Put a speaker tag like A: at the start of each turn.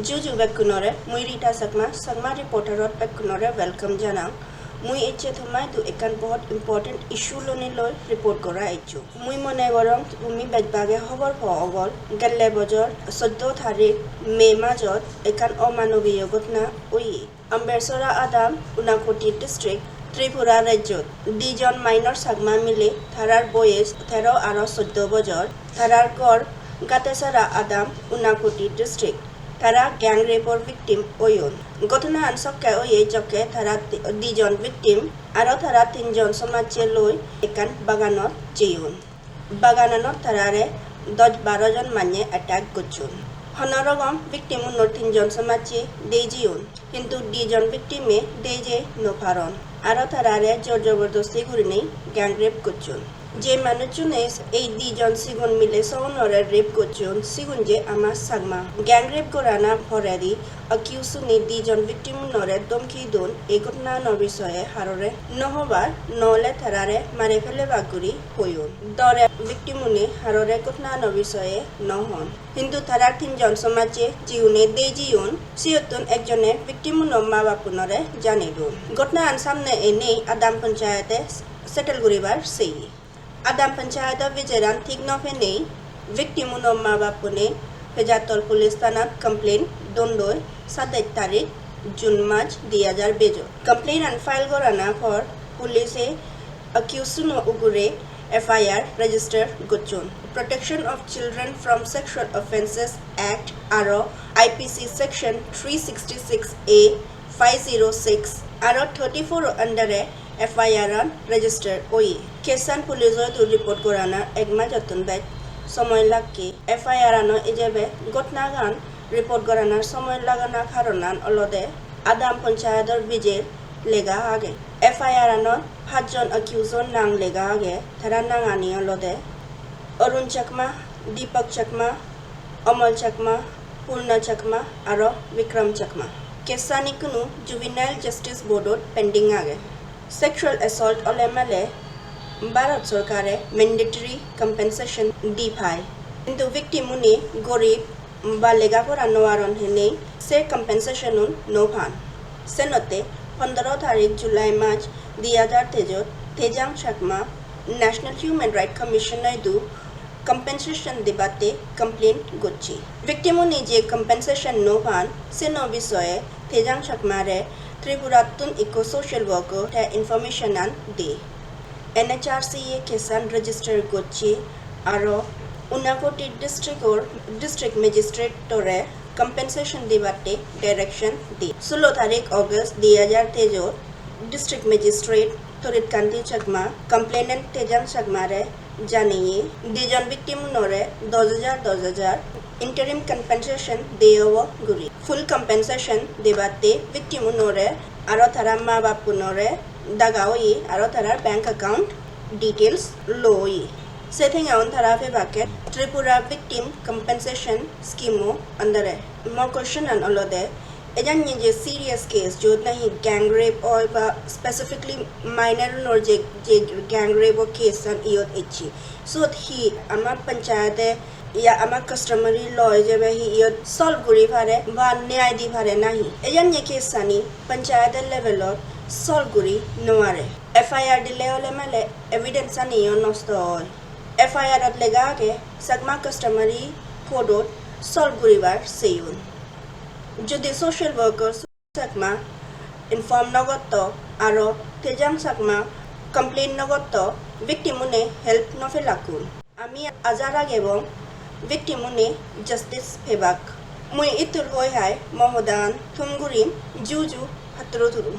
A: Juju Bekunore, Muirita Sagma reporterot Bekunore, welcome Jana. Mui eche thumai tu ekan bahut important issue loni loi report kora aichu. Mui mone gorong umi bedbage hobor pogol galle bojor 14 tarik May majot ekan omanobiyo gotna oi. Ambersora Adam Unakoti district Tripura Rajyot Dijon minor Sagma mile Tharar boyes 13 aro 14 bojor Tharar kor Gatesara Adam Unakoti district Tara gang rape or victim oyon. Gotna ansok oye joke tara dijon victim aro tara tinjon somache loi ekan baganot jeyon. Bagananot tarare 10-12 jon manye attack gochun. Honorogam victim unor tinjon somache dejiyon. Kintu dijon victime deje no paron. Aro tarare jor jobordosти gurinei gang rape gochun. যে মানুষজনে এই দুজন সিগুন মিলে সৌনরে rape করছেন সিগুন যে আমার Sagma gang rape করানা ভরেদি অকিউসুনি দুজন victim নরে দমকি দোন এই ঘটনার বিষয়ে হাররে নহবার নলে থারারে মারে ফেলে বাগুরি হইন দরে ভিকটিমুনি হাররে ঘটনার বিষয়ে নহন কিন্তু থারার তিনজন সমাজে জিউনে দে জিউন সিয়তুন একজনে ভিকটিমুন মা বাপুনরে জানি দোন ঘটনা সামনে এনে আদাম পঞ্চায়েতে সেটেল করিবার সেই Adam Panchayat Vijayan Thik Nofene Victim Unoma Bapune Pejatol Police Tanat Complaint Dondoi 7 Tarik June March 2022 Complaint and file Gorana for Police Accused Ugure FIR Register Gochun Protection of Children from Sexual Offences Act Aro IPC Section 366A 506 Aro 34 under FIR register OE Kesan police to report korana egma jatun bek somoy lakki FIR no ejebe gotna gan report korana somoy lagana karonan olode Adam Panchayador Vijay lega age FIR no 5 jon accused nang lega age thara nangani olode Arun Chakma Deepak Chakma Amal Chakma Purna Chakma aro Vikram Chakma Kesani kunu Juvenile Justice Board pending age Sexual assault olemale Bharat Sarkare mandatory compensation di phai কিন্তু victim uni gorib ba lega pora noaron hene se compensation un no phan senote 15 tarik July March 2013 Tejang Chakma National Human Rights Commission du compensation debate complaint gochi victim uni je compensation no phan se no bisoye Tejang Chakma re Tripuratun Eco Social Worker ta information and de NHRCA Kesan Register Gochi Aro Unakoti District Magistrate Tore Compensation Debate Direction de 16 Tarik August 2013 District Magistrate Torit Kanti Chakma Complainant Tejang Chakma re জানিয়ে দুজন victim নরে 10,000 interim compensation দেওয়া গুরি full compensation দেবাতে victim নরে আরো তারা মা বাপু নরে দাগাওই আরো তারা bank account details লই সেথিং আউন তারা ফেবাকে ত্রিপুরা victim compensation scheme আন্ডারে more question and অলদে এজন যে serious case जो नहीं gang rape or specifically minor nor je gang rape or case an iot echi so he ama panchayate ya ama customary law je he iot solve guri phare ba nyay di phare nahi ejon ye case ani panchayate level or solve guri noare FIR dile ole male evidence ani nosto FIR at lega ke sagma customary code solve guri bar seyun যদি social workers sakma inform nagotto aro tejang sakma complain nagotto victim une help no felakun ami azara gebong victim une justice phebak mui itur hoy hai mohodan thumgurim juju hatro thuru